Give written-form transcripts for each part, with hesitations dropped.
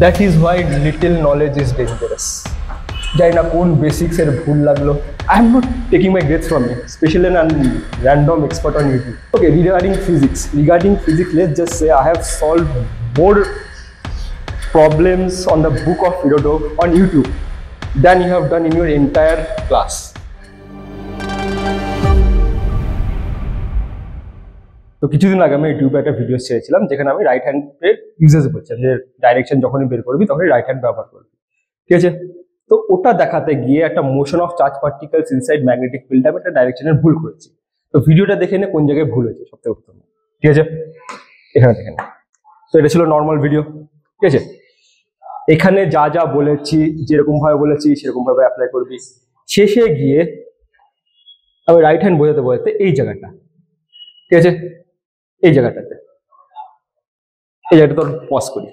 That is why little knowledge is dangerous. জানি না কোন বেসিক্স এর ভুল লাগলো। I am not taking my grades from you, especially an random expert on YouTube. Okay, regarding physics, let's just say I have solved more problems on the book of Philodoh on YouTube than you have done in your entire class. তো কিছুদিন আগে আমি ইউটিউবে একটা video ছেড়েছিলাম যেখানে আমি right হ্যান্ডের uses বলছিলাম যে ডাইরেকশন যখনই বের করবি তখনই রাইট হ্যান্ড ব্যবহার করবি, ঠিক আছে। তো ওটা দেখাতে গিয়ে একটা motion of charge particles inside magnetic field আমি একটা ডাইরেকশনের ভুল করেছি। তো ভিডিওটা দেখে নে কোন জায়গায় ভুল হয়েছে সবথেকে প্রথমে, ঠিক আছে। এখানে দেখে নে। তো এটা ছিল নর্মাল ভিডিও, ঠিক আছে। এখানে যা যা বলেছি যেরকম ভাবে বলেছি সেরকম ভাবে অ্যাপ্লাই করবি। শেষে গিয়ে আমি রাইট হ্যান্ড বোঝাতে এই জায়গাটা, ঠিক আছে, এই জায়গাটাতে তোর পজ করি।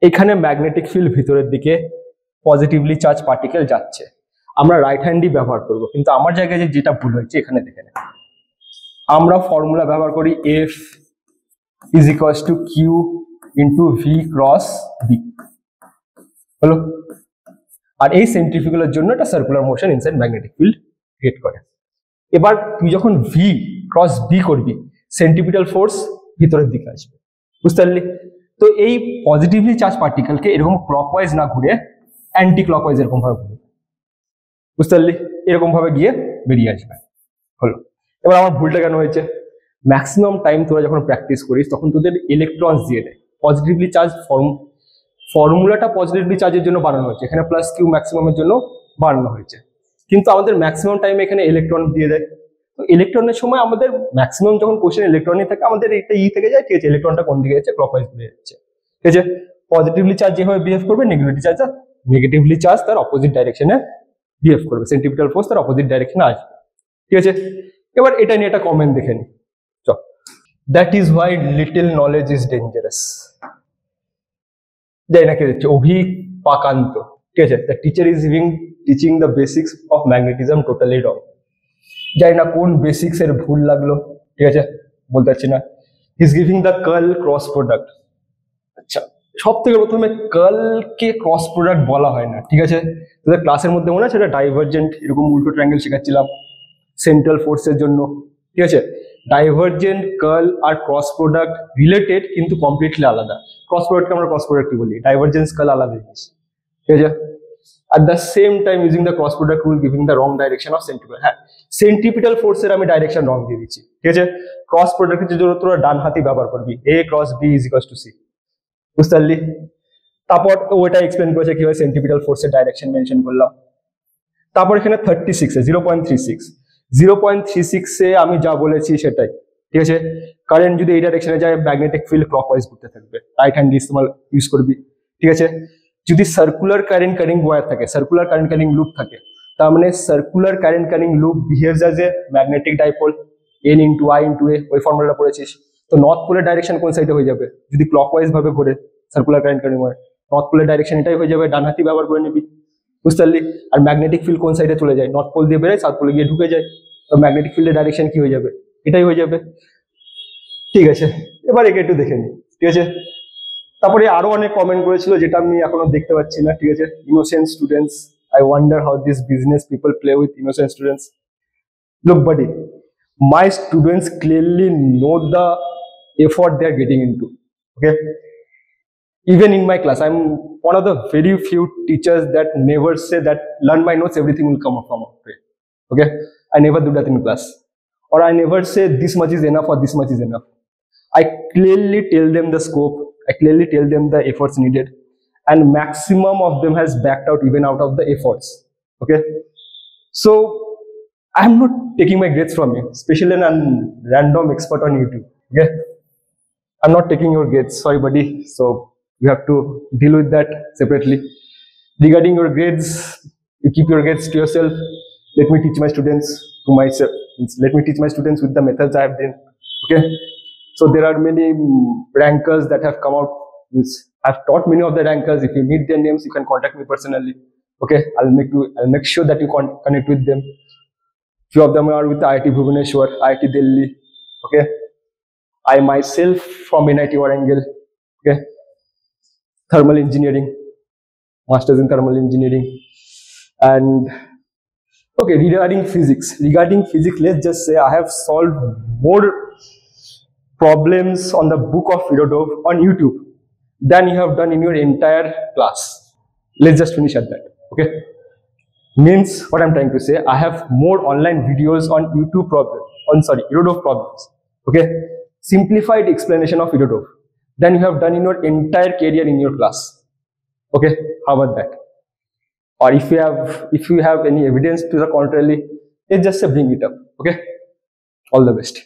এখানে ম্যাগনেটিক ফিল্ড ভিতরের দিকে পজিটিভলি চার্জ পার্টিকেল যাচ্ছে, আমরা রাইট হ্যান্ডই ব্যবহার করব, কিন্তু আমার জায়গায় যেটা ভুল হয়েছে এখানে দেখে নেন। আমরা ফর্মুলা ব্যবহার করি F is equals to Q into V cross B, হলো। আর এই সেন্ট্রিফিউগালের জন্য একটা circular motion inside magnetic field create করে। এবার তুই যখন ভি ক্রস বি করবি সেন্ট্রিপিটাল ফোর্স ভিতরের দিকে আসবে, বুঝতে পারলি? তো এই পজিটিভলি চার্জ পার্টিকেলকে এরকম ক্লকওয়াইজ না ঘুরে অ্যান্টি ক্লকওয়াইজ এরকম ভাবে ঘুরবে, বুঝতে পারলি? এরকম ভাবে গিয়ে বেরিয়ে আসবে, হলো। এবার আমার ভুলটা কেন হয়েছে? ম্যাক্সিমাম টাইম তোরা যখন প্র্যাকটিস করিস তখন তোদের ইলেকট্রনস দিয়ে দেয়। পজিটিভলি চার্জ ফর্মুলাটা পজিটিভলি চার্জের জন্য বানানো হয়েছে, এখানে প্লাস কিউ ম্যাক্সিমামের জন্য বানানো হয়েছে, কিন্তু আমাদের ম্যাক্সিমাম টাইম এখানে ইলেকট্রন দিয়ে দেয়। তো ইলেকট্রনের সময় আমাদের ম্যাক্সিমাম যখন কোশ্চেন ইলেকট্রনই থাকে আমাদের একটা থেকে যায়, ঠিক আছে, ইলেকট্রনটা কোন দিকে যাচ্ছে, ক্লকওয়াইজ ঘুরে যাচ্ছে, ঠিক আছে। পজিটিভলি চার্জ যেভাবে বিহেভ করবে নেগেটিভলি চার্জ তার অপোজিট ডাইরেকশনে বিহেভ করবে, সেন্ট্রিপিটাল ফোর্স তার অপোজিট ডাইরেকশনে আসবে, ঠিক আছে। এবার এটা নিয়ে একটা কমেন্ট দেখে নি। That is why little knowledge is dangerous. যাই না কে দিচ্ছে, অভিপাকান্ত, ঠিক আছে। The teacher is teaching the basics of magnetism totally রং। জানি না কোন বেসিক্স এর ভুল লাগলো, ঠিক আছে, বলতে পারছি না। Is giving the curl cross product. আচ্ছা, সব থেকে প্রথমে কার্লকে ক্রস প্রোডাক্ট বলা হয় না, ঠিক আছে। তোদের ক্লাসের মধ্যে মনে আছে এটা ডাইভারজেন্ট এরকম উল্টো ট্রায়াঙ্গেল শেখাচ্ছিলাম সেন্ট্রাল ফোর্সের জন্য, ঠিক আছে। ডাইভারজেন্ট, কার্ল আর ক্রস প্রোডাক্ট রিলেটেড কিন্তু কমপ্লিটলি আলাদা। ক্রস প্রোডাক্টকে আমরা ক্রস প্রোডাক্টই বলি, ডাইভারজেন্স, কার্ল আলাদা জিনিস, ঠিক আছে। At the same time using the cross product rule giving the wrong direction of centripetal, হ্যাঁ, সেন্ট্রিপিটাল ফোর্সের আমি ডাইরেকশন রং দিয়ে দিচ্ছি, ঠিক আছে। ক্রস প্রোডাক্টের জন্য তোরা ডান হাতি ব্যবহার করবি, A cross B is equals two C, বুঝতে পারলি? তারপর ওইটা এক্সপ্লেন করেছে কিভাবে সেন্ট্রিপিটাল ফোর্সের ডাইরেকশন মেনশন করলাম। তারপর এখানে 36 এ 0.36 এ আমি যা বলেছি সেটাই, ঠিক আছে। কারেন্ট যদি এই ডাইরেকশনে যায় ম্যাগনেটিক ফিল্ড ক্লকওয়াইজ ঘুরতে থাকবে, রাইট হ্যান্ড ইউজ করবি, ঠিক আছে। যদি সার্কুলার কারেন্ট ক্যারিং ওয়্যার থাকে, সার্কুলার কারেন্ট ক্যারিং লুপ থাকে, তার মানে circular current carrying loop behaves as a magnetic dipole, N into I into A, ওই ফর্মুলাটা পড়েছিস। তো নর্থ পোলের ডাইরেকশন কোন সাইডে হয়ে যাবে যদি ক্লকওয়াইজ ভাবে ঘোরে circular current carrying wire? North পোলের ডাইরেকশন এটাই হয়ে যাবে, ডান হাতি ব্যবহার করে নিবি, বুঝতে পারলি? আর ম্যাগনেটিক ফিল্ড কোন সাইডে চলে যায়? নর্থ পোল দিয়ে বেরোয়, সাউথ পোলে গিয়ে ঢুকে যায়, তো ম্যাগনেটিক ফিল্ডের ডাইরেকশন কি হয়ে যাবে? এটাই হয়ে যাবে, ঠিক আছে। এবার একে একটু দেখে নি, ঠিক আছে। তারপরে আরো অনেক কমেন্ট করেছিল যেটা আমি এখনো দেখতে পাচ্ছি না, ঠিক আছে। Innocent students, I wonder how this business people play with innocent students. Look buddy, my students clearly know the effort they are getting into, okay. Even in my class I'm one of the very few teachers that never say that learn my notes everything will come up from up, okay. I never do that in class, or I never say this much is enough or this much is enough. I clearly tell them the scope, I clearly tell them the efforts needed, and maximum of them has backed out even out of the efforts, okay. So I'm not taking my grades from you, especially a random expert on YouTube, okay. I'm not taking your grades, sorry buddy, so you have to deal with that separately. Regarding your grades, you keep your grades to yourself. Let me teach my students to myself, let me teach my students with the methods I have done, okay. So there are many rankers that have come out, I've taught many of the rankers. If you need their names you can contact me personally, okay. I'll make sure that you connect with them. Few of them are with IIT Bhubaneswar, IIT Delhi, okay. I myself from NIT Warangal, okay. thermal engineering, masters in thermal engineering. And okay, regarding physics, let's just say I have solved more problems on the book of Firotov on YouTube than you have done in your entire class. Let's just finish at that. Okay, means what I'm trying to say, I have more online videos on YouTube Firotov problems. Okay, simplified explanation of Firotov than you have done in your entire career in your class. Okay, how about that? Or if you have any evidence to the contrary, let's just bring it up. Okay, all the best.